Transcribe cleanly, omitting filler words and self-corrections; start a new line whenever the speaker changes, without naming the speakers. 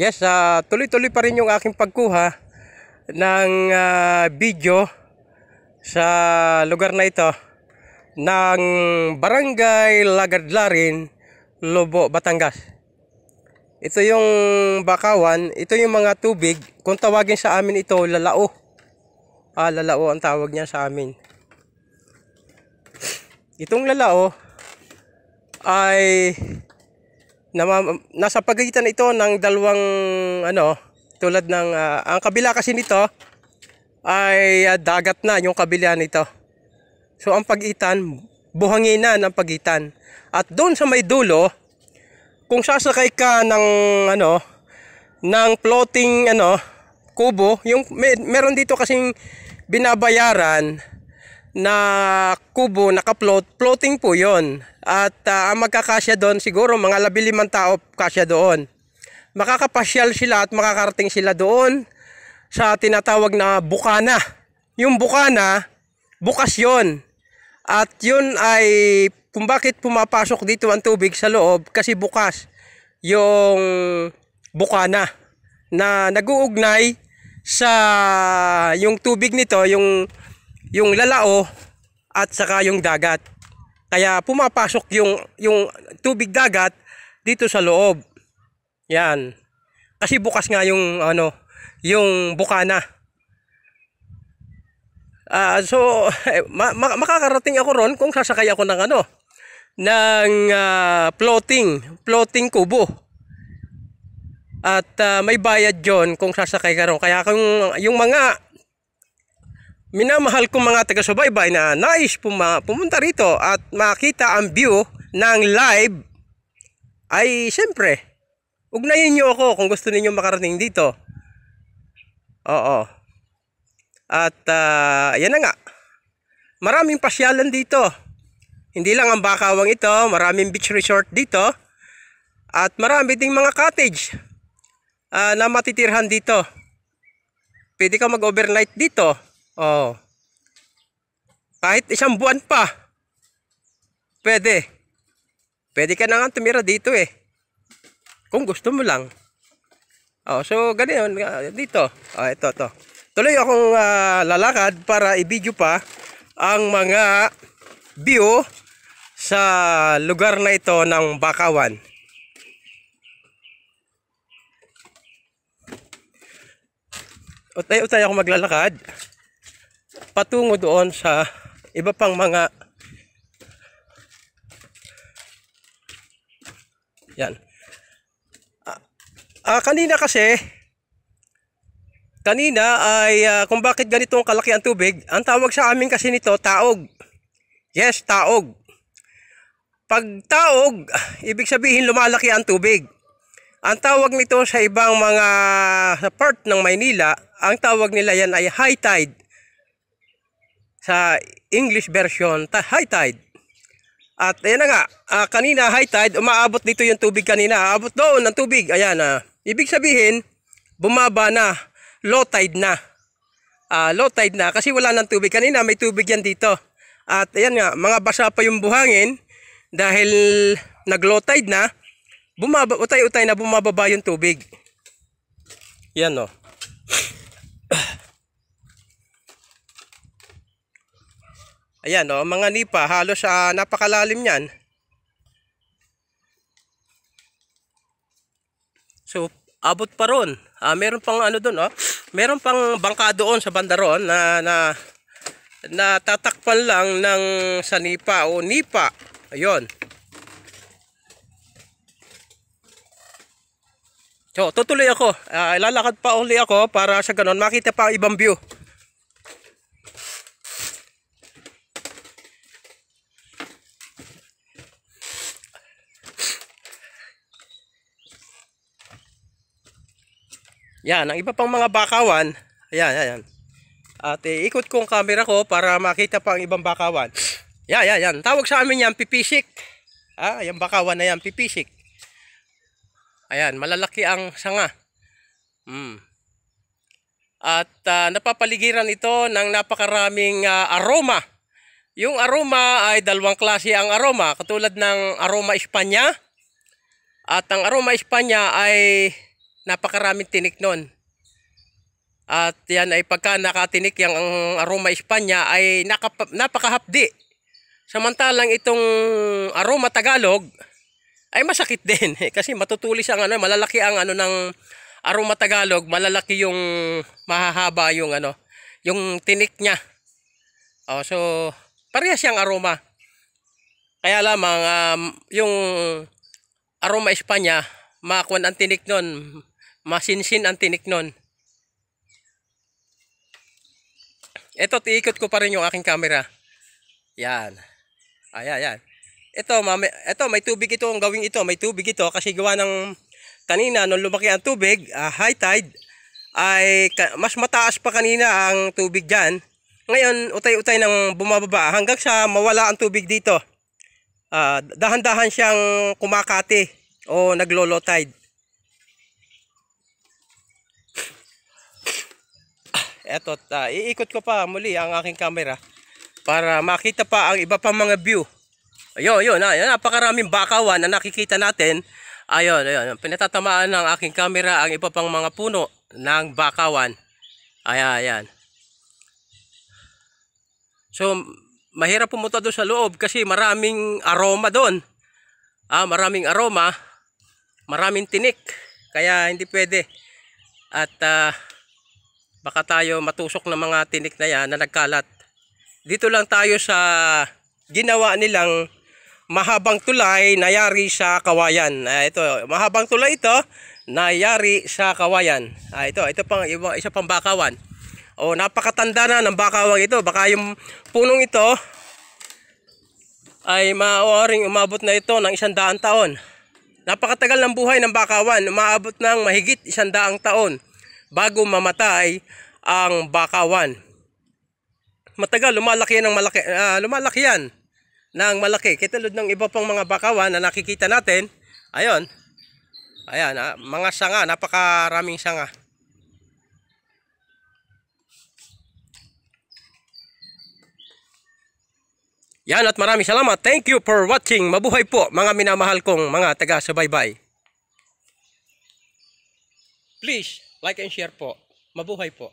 Yes, tuloy-tuloy pa rin yung aking pagkuha ng video sa lugar na ito ng Barangay Lagadlarin, Lobo, Batangas. Ito yung bakawan, ito yung mga tubig. Kung tawagin sa amin ito, lalao. Lalao ang tawag niya sa amin. Itong lalao ay nasa pagitan ito ng dalawang tulad ng ang kabila kasi nito ay dagat na yung kabila nito. So ang pagitan, buhanginan ang pagitan. At doon sa may dulo, kung sasakay ka ng ng floating kubo, yung meron dito kasing binabayaran na kubo, naka-float, floating po 'yon. At ang magkakasya doon siguro mga 15 tao kasya doon. Makakapasyal sila at makakarating sila doon sa tinatawag na bukana. Yung bukana, bukas 'yon. At 'yun ay kung bakit pumapasok dito ang tubig sa loob, kasi bukas yung bukana na nag-uugnay sa yung tubig nito, yung lalao at saka yung dagat. Kaya pumapasok yung tubig dagat dito sa loob. Yan. Kasi bukas nga yung yung bukana. So makakarating ako ron kung sasakay ako ng ng floating kubo. At may bayad 'yon kung sasakay ka ron. Kaya kung yung mga minamahal kong mga taga-subaybay na nais pumunta rito at makita ang view ng live, ay siyempre, ugnayin nyo ako kung gusto niyo makarating dito. Oo. At yan na nga. Maraming pasyalan dito. Hindi lang ang bakawang ito, maraming beach resort dito. At marami ding mga cottage na matitirhan dito. Pwede ka mag-overnight dito. Oh. Kahit isang buwan pa. Pwede. Pwede ka na nga tumira dito kung gusto mo lang. Oh, so ganyan dito. Ito to. Tuloy akong lalakad para i-video pa ang mga view sa lugar na ito ng Bakawan. Utay ako maglalakad patungo doon sa iba pang mga yan. Kanina ay kung bakit ganitong kalaki ang tubig, ang tawag sa amin kasi nito taog. Yes, taog. Pag taog, ibig sabihin lumalaki ang tubig. Ang tawag nito sa ibang mga part ng Maynila, ang tawag nila yan ay high tide. Sa English version, high tide. At ayan na nga, kanina high tide, umaabot dito yung tubig kanina. Aabot doon ang tubig. Ayan ibig sabihin, bumaba na. Low tide na. Low tide na kasi wala ng tubig. Kanina may tubig yan dito. At ayan nga, mga basa pa yung buhangin dahil nag-low tide na. Utay-utay na bumababa yung tubig. Yan Ayan mga nipa, halos napakalalim yan. So, abot pa ron. Meron pang doon meron pang bangka doon sa banda ron na tatakpan lang ng sa nipa o nipa. Ayun. So, tutuloy ako. Lalakad pa uli ako para sa ganon makita pa ang ibang view. Yan, ang iba pang mga bakawan. Ayan. At ikot ko ang camera ko para makita pa ang ibang bakawan. Yan. Tawag sa amin yan, pipisik. Yung bakawan na yan, pipisik. Ayan, malalaki ang sanga. At napapaligiran ito ng napakaraming aroma. Yung aroma ay dalawang klase ang aroma. Katulad ng aroma Espanya. At ang aroma Espanya ay Napakaraming tinik nun. At yan ay pagka nakatinik yung aroma Espanya ay napakahapdi. Samantalang itong aroma Tagalog ay masakit din. Kasi matutulis ang malalaki ang ng aroma Tagalog, malalaki yung mahahaba yung yung tinik niya. So parehas siyang aroma. Kaya lamang yung aroma Espanya, makuan ang tinik nun, masinsin ang tinik nun. Ito, tiikot ko pa rin yung aking camera. Yan. Ayan. Ito, may tubig ito. Ang gawing ito, may tubig ito. Kasi gawa ng kanina, nung lumaki ang tubig, high tide, ay mas mataas pa kanina ang tubig dyan. Ngayon, utay-utay nang bumababa hanggang sa mawala ang tubig dito. Dahan-dahan siyang kumakati o naglo-low tide. Eto, iikot ko pa muli ang aking camera para makita pa ang iba pang mga view. Ayun, napakaraming bakawan na nakikita natin. Ayun, pinatatamaan ng aking camera ang iba pang mga puno ng bakawan. Ayan. So, mahirap pumunta doon sa loob kasi maraming aroma doon. Maraming aroma, maraming tinik. Kaya hindi pwede. At baka tayo matusok ng mga tinik na yan na nagkalat. Dito lang tayo sa ginawa nilang mahabang tulay na yari sa kawayan. Ito, mahabang tulay ito na yari sa kawayan. Ito pang isa pang bakawan. Napakatanda na ng bakawang ito. Baka yung punong ito ay maaaring umabot na ito ng 100 taon. Napakatagal ng buhay ng bakawan. Umaabot ng mahigit 100 taon bago mamatay ang bakawan. Matagal, lumalaki yan ng malaki. Katulad ng iba pang mga bakawan na nakikita natin. Ayan, mga sanga, napakaraming sanga. Yan, at maraming salamat. Thank you for watching. Mabuhay po mga minamahal kong mga taga-subaybay. Please, like and share po. Mabuhay po.